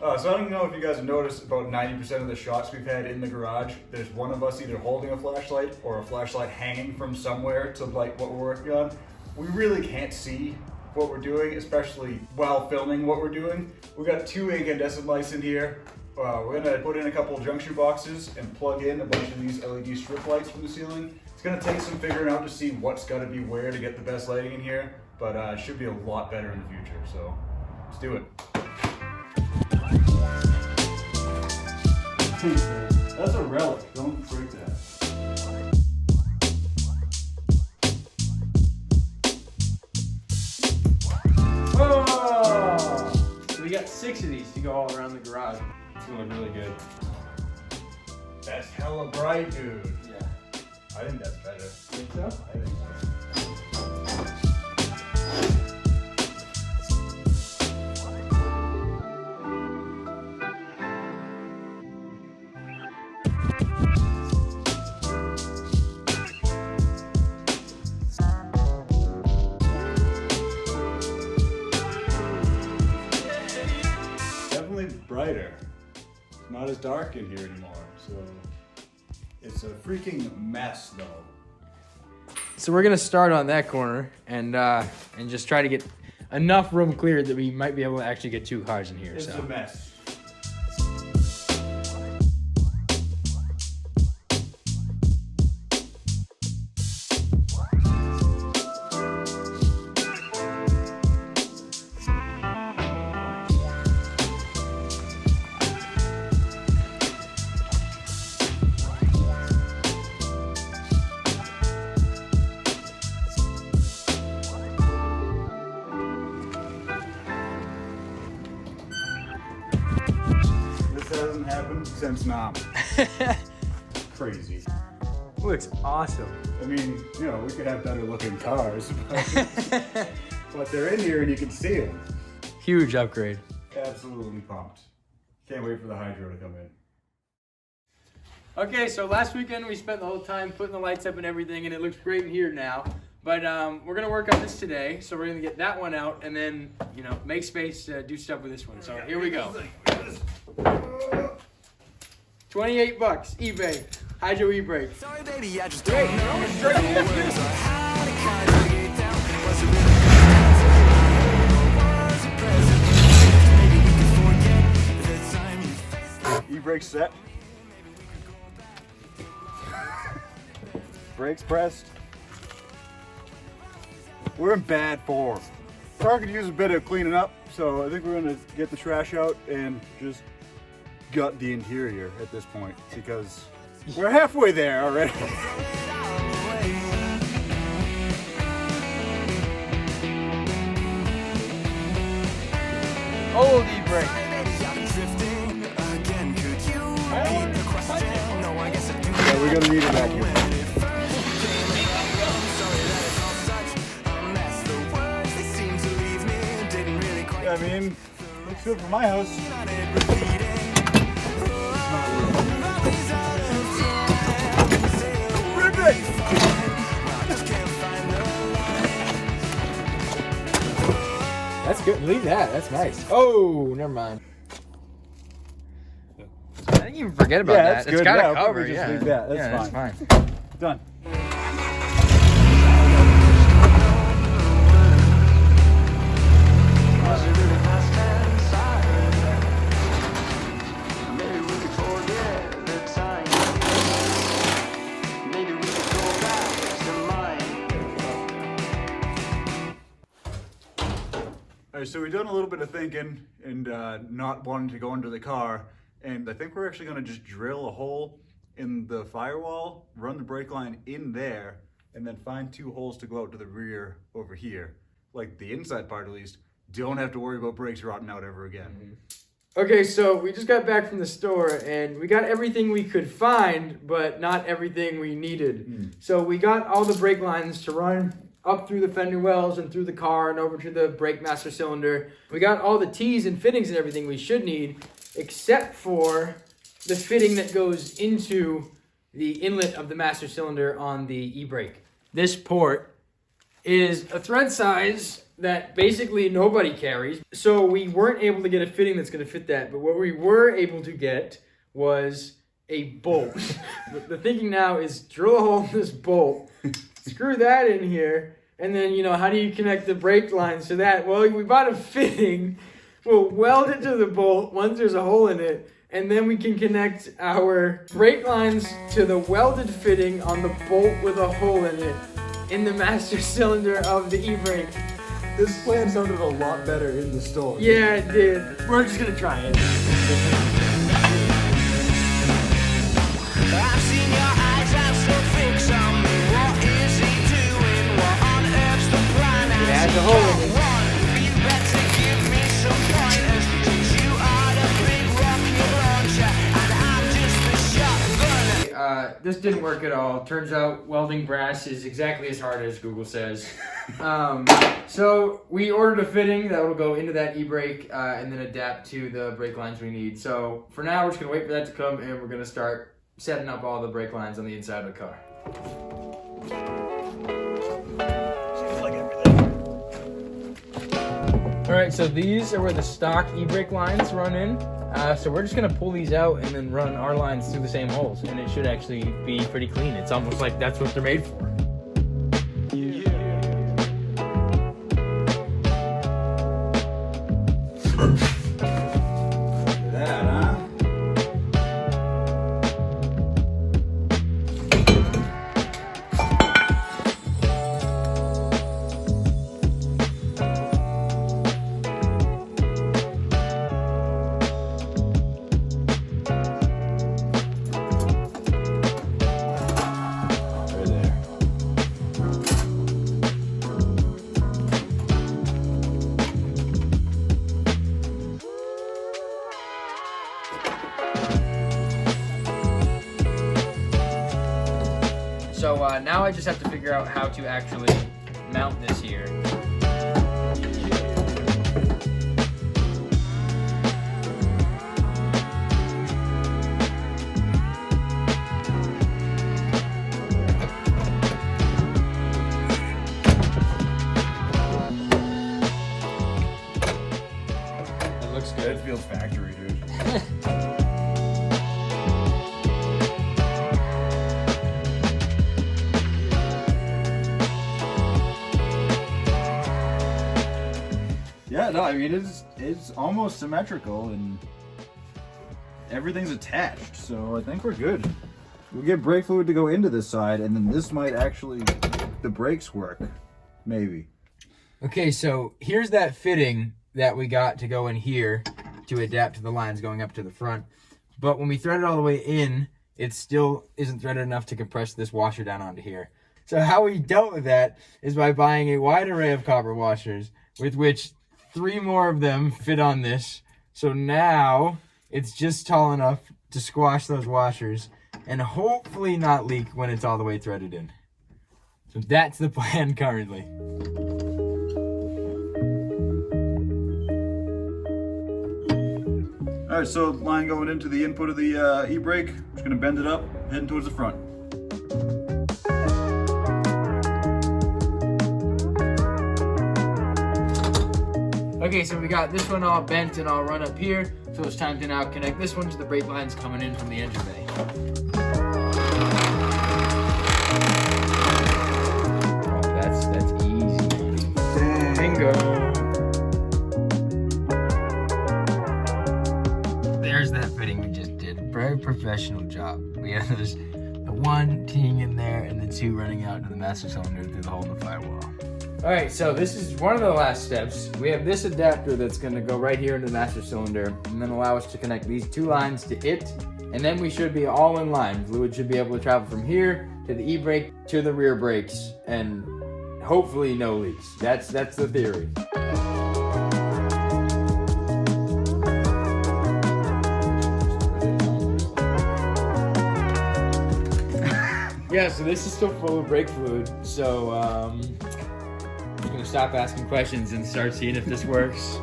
So I don't know if you guys have noticed, about 90% of the shots we've had in the garage, there's one of us either holding a flashlight or a flashlight hanging from somewhere to light what we're working on. We really can't see what we're doing, especially while filming what we're doing. We've got 2 incandescent lights in here. We're gonna put in a couple of junction boxes and plug in a bunch of these LED strip lights from the ceiling. It's gonna take some figuring out to see what's gotta be where to get the best lighting in here, but it should be a lot better in the future, so let's do it. That's a relic, don't break that. Oh! So we got 6 of these to go all around the garage. It's gonna look really good. That's hella bright, dude. Yeah. I think that's better. Think so? I think so. Brighter. It's not as dark in here anymore, so it's a freaking mess though. So we're gonna start on that corner and just try to get enough room cleared that we might be able to actually get 2 cars in here. It's a mess. Hasn't happened since now. Crazy. Looks awesome. I mean, you know, we could have better looking cars, but they're in here and you can see them. Huge upgrade. Absolutely pumped. Can't wait for the hydro to come in. Okay, so last weekend we spent the whole time putting the lights up and everything, and it looks great in here now. But we're gonna work on this today, so we're gonna get that one out and then, you know, make space to do stuff with this one. So here we go. 28 bucks, eBay, Hydro eBrake. Sorry, baby, I just Great. E-brake set. Brakes pressed. We're in bad form. Car could use a bit of cleaning up, so I think we're gonna get the trash out and just gut the interior at this point because we're halfway there already. Old e-brake. Yeah, we're gonna need a vacuum. Yeah, I mean, looks good for my house. That's good. Leave that. That's nice. Oh, never mind. I didn't even forget about Yeah, that. that's It's good. got Yeah, a cover. we'll just Yeah, leave that. That's yeah, fine. That's fine. Done. Alright, so we've done a little bit of thinking and not wanting to go into the car, and I think we're actually going to just drill a hole in the firewall, run the brake line in there, and then find 2 holes to go out to the rear over here. Like the inside part at least, don't have to worry about brakes rotting out ever again. Mm-hmm. Okay, so we just got back from the store and we got everything we could find, but not everything we needed. So we got all the brake lines to run up through the fender wells and through the car and over to the brake master cylinder. We got all the T's and fittings and everything we should need, except for the fitting that goes into the inlet of the master cylinder on the e-brake. This port is a thread size that basically nobody carries. So we weren't able to get a fitting that's going to fit that. But what we were able to get was a bolt. The thinking now is drill a hole in this bolt, screw that in here, and then, how do you connect the brake lines to that? Well, we bought a fitting. We'll weld it to the bolt once there's a hole in it, and then we can connect our brake lines to the welded fitting on the bolt with a hole in it in the master cylinder of the e-brake. This plan sounded a lot better in the store. Yeah, it did. We're just gonna try it. I've seen your eyes, I'm so fixed on me. What is he doing? What on earth's the plan? It has a hole in it. You better give me some pointers, 'cause you are the big rocket launcher, and I'm just the shotgun. This didn't work at all. Turns out welding brass is exactly as hard as Google says. So we ordered a fitting that will go into that e-brake and then adapt to the brake lines we need. So for now, we're just gonna wait for that to come, and we're gonna start setting up all the brake lines on the inside of the car. Seems like everything. All right, so these are where the stock e-brake lines run in. So we're just gonna pull these out and then run our lines through the same holes, and it should actually be pretty clean. It's almost like that's what they're made for. That, huh? So now I just have to figure out how to actually mount this here. It looks good. It feels factory, dude. Yeah, no, I mean it's almost symmetrical and everything's attached, so I think we're good. We'll get brake fluid to go into this side, and then this might actually the brakes work, maybe. Okay, so here's that fitting that we got to go in here to adapt to the lines going up to the front. But when we thread it all the way in, it still isn't threaded enough to compress this washer down onto here. So how we dealt with that is by buying a wide array of copper washers, with which 3 more of them fit on this. So now it's just tall enough to squash those washers and hopefully not leak when it's all the way threaded in. So that's the plan currently. All right, so line going into the input of the e-brake. Just gonna bend it up, heading towards the front. Okay, so we got this one all bent and all run up here. So it's time to now connect this one to the brake lines coming in from the engine bay. Oh, that's easy. Bingo. There's that fitting we just did. Very professional job. We have the 1 teeing in there and the 2 running out to the master cylinder through the hole in the firewall. All right, so this is one of the last steps. We have this adapter that's gonna go right here into the master cylinder and then allow us to connect these 2 lines to it. And then we should be all in line. Fluid should be able to travel from here to the e-brake to the rear brakes and hopefully no leaks. That's the theory. Yeah, so this is still full of brake fluid. So, I'm gonna stop asking questions and start seeing if this works.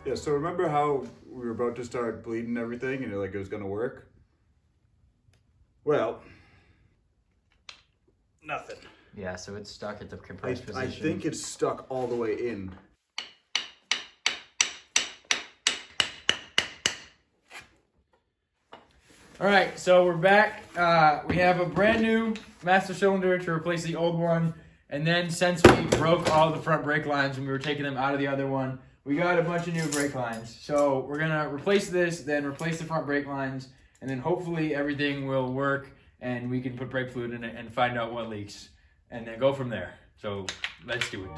Yeah, so remember how we were about to start bleeding everything and it was gonna work? Well, Nothing. Yeah, so it's stuck at the compressed position. I think it's stuck all the way in. All right, so we're back. We have a brand new master cylinder to replace the old one. And then since we broke all the front brake lines and we were taking them out of the other one, we got a bunch of new brake lines. So we're gonna replace this, then replace the front brake lines, and then hopefully everything will work and we can put brake fluid in it and find out what leaks and then go from there. So let's do it.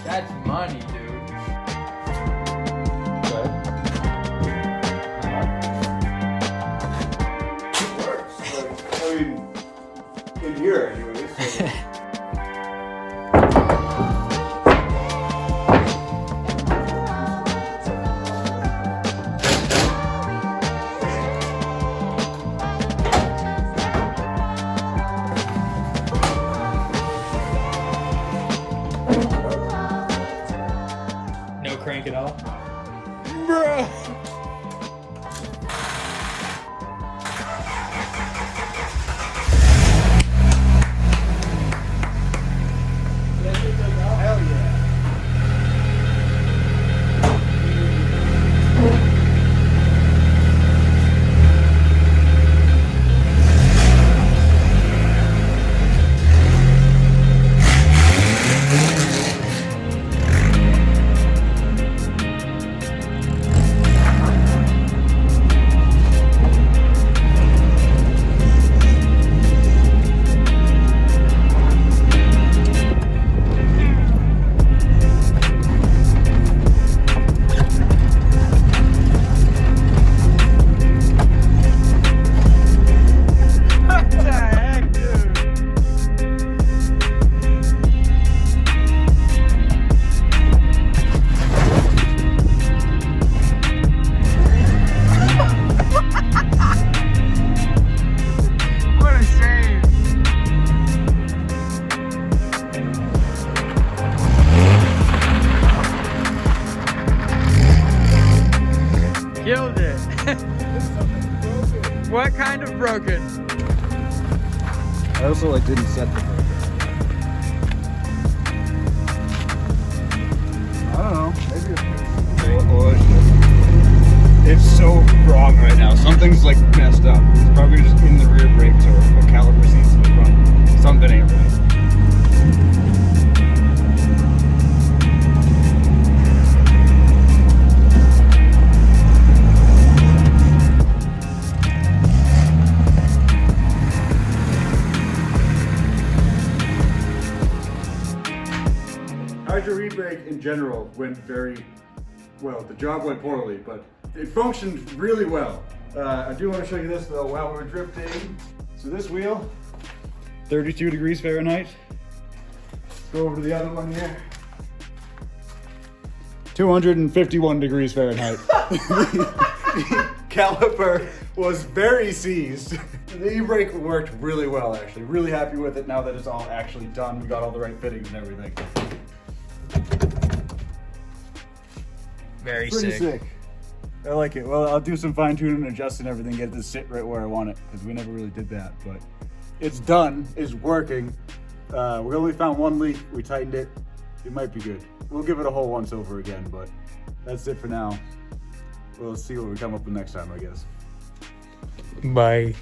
That's money, dude. Okay. It works. Like, I mean, in here anyways. So. No crank at all? Bruh! Hell yeah. Killed it. What kind of broken? I also like didn't set the breaker. I don't know. Maybe it's so wrong right now. Something's like messed up. It's probably just in the rear brakes or a caliper seats in the front. Something ain't right. Hydro e-brake in general went very well. The job went poorly, but it functioned really well. I do want to show you this though while we're drifting. So this wheel, 32 degrees Fahrenheit. Let's go over to the other one here. 251 degrees Fahrenheit. Caliper was very seized. The e-brake worked really well actually. Really happy with it now that it's all actually done. We got all the right fittings and everything. Very Pretty sick. sick. I like it. Well, I'll do some fine tuning and adjusting everything, get it to sit right where I want it, because we never really did that. But it's done, it's working. We only found one leak, we tightened it. It might be good. We'll give it a whole once over again, but that's it for now. We'll see what we come up with next time, I guess. Bye.